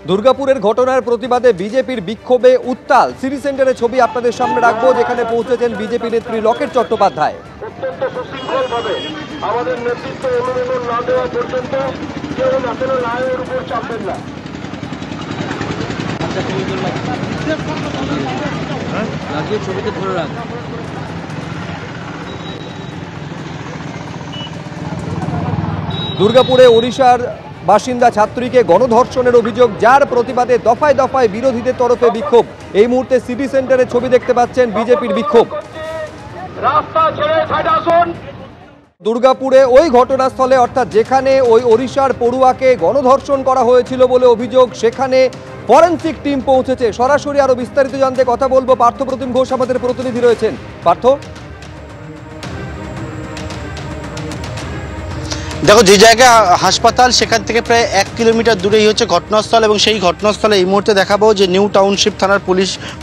দুর্গাপুরের ঘটনার প্রতিবাদে বিজেপির বিক্ষোভে উত্তাল। সিটি সেন্টারের ছবি আপনাদের সামনে রাখবো, যেখানে পৌঁছেছেন বিজেপি নেত্রী লকেট চট্টোপাধ্যায়। অত্যন্ত সুশৃঙ্খলভাবে আমাদের নেতৃত্ব অনুমোদন না দেওয়া পর্যন্ত কেউ আসলে লাইনের উপর চাপবেন না। ছবিতে ধরে রাখ। দুর্গাপুরে ওড়িশার বাসিন্দা ছাত্রীকে গণধর্ষণের অভিযোগ, যার প্রতিবাদে দফায় দফায় বিরোধীদের তরফে বিক্ষোভ। এই মুহূর্তে সিটি সেন্টারের ছবি দেখতে পাচ্ছেন বিজেপির বিক্ষোভ। রাস্তা ছেড়ে সাইড আসুন। দুর্গাপুরে ওই ঘটনাস্থলে, অর্থাৎ যেখানে ওই ওড়িশার পড়ুয়াকে গণধর্ষণ করা হয়েছিল বলে অভিযোগ, সেখানে ফরেনসিক টিম পৌঁছেছে। সরাসরি আরো বিস্তারিত জানতে কথা বলবো, পার্থপ্রতিম ঘোষ আমাদের প্রতিনিধি রয়েছেন। পার্থ, দেখো, যে জায়গা হাসপাতাল সেখান থেকে প্রায় 1 কিলোমিটার দূরেই হচ্ছে ঘটনাস্থল, এবং সেই ঘটনাস্থলে এই মুহূর্তে দেখাবো যে নিউ টাউনশিপ থানার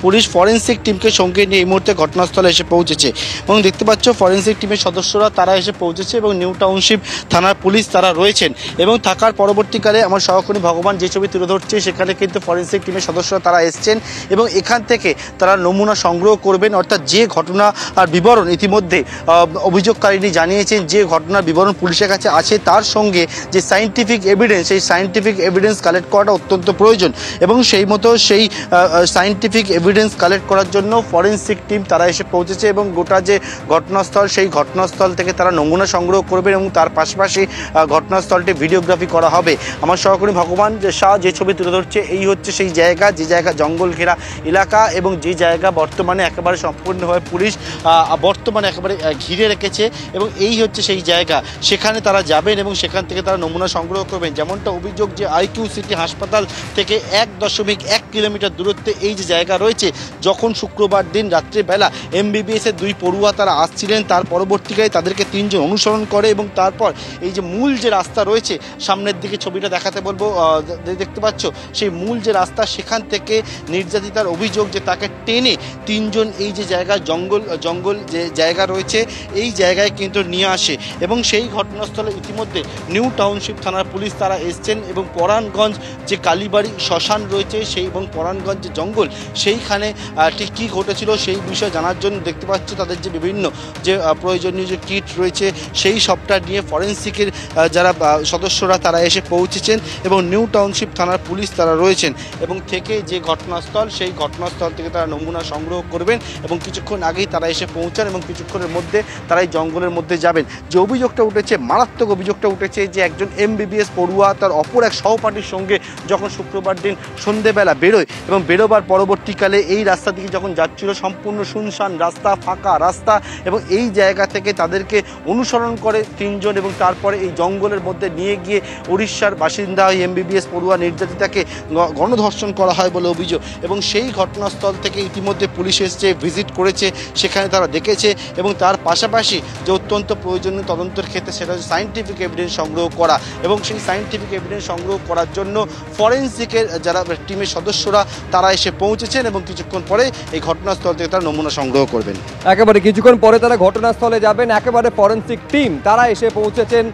পুলিশ ফরেনসিক টিমকে সঙ্গে নিয়ে এই মুহূর্তে ঘটনাস্থলে এসে পৌঁছেছে। এবং দেখতে পাচ্ছ ফরেনসিক টিমের সদস্যরা তারা এসে পৌঁছেছে এবং নিউ টাউনশিপ থানার পুলিশ তারা রয়েছেন। এবং থাকার পরবর্তীকালে আমার সহকর্মী ভগবান যে ছবি তুলে ধরছে, সেখানে কিন্তু ফরেনসিক টিমের সদস্যরা তারা এসছেন এবং এখান থেকে তারা নমুনা সংগ্রহ করবেন। অর্থাৎ যে ঘটনা আর বিবরণ ইতিমধ্যে অভিযোগকারিনী জানিয়েছেন, যে ঘটনার বিবরণ পুলিশের কাছে আছে, তার সঙ্গে যে সায়েন্টিফিক এভিডেন্স, সেই সায়েন্টিফিক এভিডেন্স কালেক্ট করাটা অত্যন্ত প্রয়োজন। এবং সেই মতো সেই সায়েন্টিফিক এভিডেন্স কালেক্ট করার জন্য ফরেনসিক টিম তারা এসে পৌঁছেছে এবং গোটা যে ঘটনাস্থল, সেই ঘটনাস্থল থেকে তারা নমুনা সংগ্রহ করবেন এবং তার পাশাপাশি ঘটনাস্থলটি ভিডিওগ্রাফি করা হবে। আমার সহকর্মী ভগবান শাহ যে ছবি তুলে ধরছে, এই হচ্ছে সেই জায়গা, যে জায়গা জঙ্গল ঘেরা এলাকা এবং যে জায়গা বর্তমানে একেবারে সম্পূর্ণভাবে পুলিশ বর্তমানে একেবারে ঘিরে রেখেছে। এবং এই হচ্ছে সেই জায়গা, সেখানে তারা যাবেন এবং সেখান থেকে তারা নমুনা সংগ্রহ করবেন। যেমনটা অভিযোগ যে আইকিউ সিটি হাসপাতাল থেকে 1.1 কিলোমিটার দূরত্বে এই যে জায়গা রয়েছে, যখন শুক্রবার দিন রাত্রিবেলা MBBS এর 2 পড়ুয়া তারা আসছিলেন, তার পরবর্তীকালে তাদেরকে 3 জন অনুসরণ করে এবং তারপর এই যে মূল যে রাস্তা রয়েছে, সামনের দিকে ছবিটা দেখাতে বলবো, দেখতে পাচ্ছ সেই মূল যে রাস্তা, সেখান থেকে নির্যাতিতার অভিযোগ যে তাকে টেনে 3 জন এই যে জায়গা জঙ্গল যে জায়গা রয়েছে, এই জায়গায় কিন্তু নিয়ে আসে। এবং সেই ঘটনাস্থলে ইতিমধ্যে নিউ টাউনশিপ থানার পুলিশ তারা এসছেন এবং পরাণগঞ্জ যে কালীবাড়ি শ্মশান রয়েছে সেই এবং পরাণগঞ্জ যে জঙ্গল, সেইখানে ঠিক কী ঘটেছিল সেই বিষয়ে জানার জন্য দেখতে পাচ্ছ তাদের যে বিভিন্ন যে প্রয়োজনীয় যে কিট রয়েছে, সেই সবটা নিয়ে ফরেনসিকের যারা সদস্যরা তারা এসে পৌঁছেছেন এবং নিউ টাউনশিপ থানার পুলিশ তারা রয়েছেন। এবং থেকে যে ঘটনাস্থল, সেই ঘটনাস্থল থেকে তারা নমুনা সংগ্রহ করবেন এবং কিছুক্ষণ আগেই তারা এসে পৌঁছান এবং কিছুক্ষণের মধ্যে তারা এই জঙ্গলের মধ্যে যাবেন। যে অভিযোগটা উঠেছে, মারাত্মক অভিযোগটা উঠেছে, যে একজন MBBS পড়ুয়া তার অপর এক সহপাঠীর সঙ্গে যখন শুক্রবার দিন সন্ধেবেলা বেরোয় এবং বেরোবার পরবর্তীকালে এই রাস্তা দিকে যখন যাচ্ছিল, সম্পূর্ণ শুনশান রাস্তা, ফাঁকা রাস্তা, এবং এই জায়গা থেকে তাদেরকে অনুসরণ করে 3 জন এবং তারপরে এই জঙ্গলের মধ্যে নিয়ে গিয়ে উড়িষ্যার বাসিন্দা ওই MBBS পড়ুয়া নির্যাতিতাকে গণধর্ষণ করা হয় বলে অভিযোগ। এবং সেই ঘটনাস্থল থেকে ইতিমধ্যে পুলিশ এসছে, ভিজিট করেছে, সেখানে তারা দেখেছে এবং তার পাশাপাশি যে অত্যন্ত প্রয়োজনীয় তদন্তের ক্ষেত্রে সেটা হচ্ছে সায়েন্টিফিক এভিডেন্স সংগ্রহ করা। এবং সেই সায়েন্টিফিক এভিডেন্স সংগ্রহ করার জন্য ফরেনসিকের যারা টিমের সদস্যরা তারা এসে পৌঁছেছেন এবং কিছুক্ষণ পরে এই ঘটনাস্থল থেকে তারা নমুনা সংগ্রহ করবেন। একেবারে কিছুক্ষণ পরে তারা ঘটনাস্থলে যাবেন। একেবারে ফরেনসিক টিম তারা এসে পৌঁছেছেন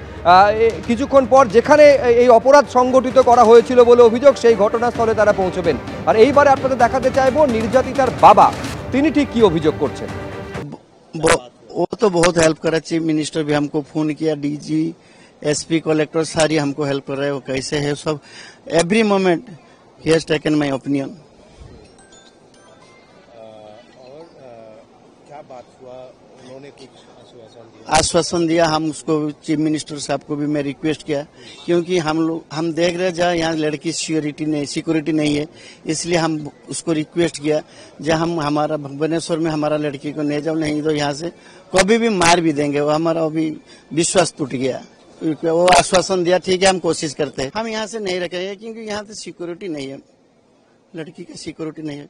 কিছুক্ষণ পর, যেখানে এই অপরাধ সংগঠিত করা হয়েছিল বলে অভিযোগ, সেই ঘটনাস্থলে তারা পৌঁছবেন। আর এইবারে আপনাদের দেখাতে চাইবো নির্যাতিতার বাবা, তিনি ঠিক কি অভিযোগ করছেন। वो तो बहुत हेल्प कर रहा है। चीफ मिनिस्टर भी हमको फोन किया, DG SP कलेक्टर सारी हमको हेल्प कर रहे हैं। वो कैसे है सब, every moment he has taken my opinion. और क्या बात हुआ, उन्होंने कुछ आश्वासन दिया। हम उसको चीफ मिनिस्टर साहब को भी मैं रिक्वेस्ट किया, क्योंकि हम देख रहे जहाँ यहाँ लड़की सिक्योरिटी नहीं है, इसलिए हम उसको रिक्वेस्ट किया जहाँ हम हमारा भुवनेश्वर में हमारा लड़की को ले जाओ, नहीं तो यहाँ से कभी भी मार भी देंगे। वो हमारा अभी विश्वास टूट गया। वो आश्वासन दिया, ठीक है हम कोशिश करते हैं, हम यहाँ से नहीं रखेंगे, क्योंकि यहाँ से सिक्योरिटी नहीं है, लड़की की सिक्योरिटी नहीं है।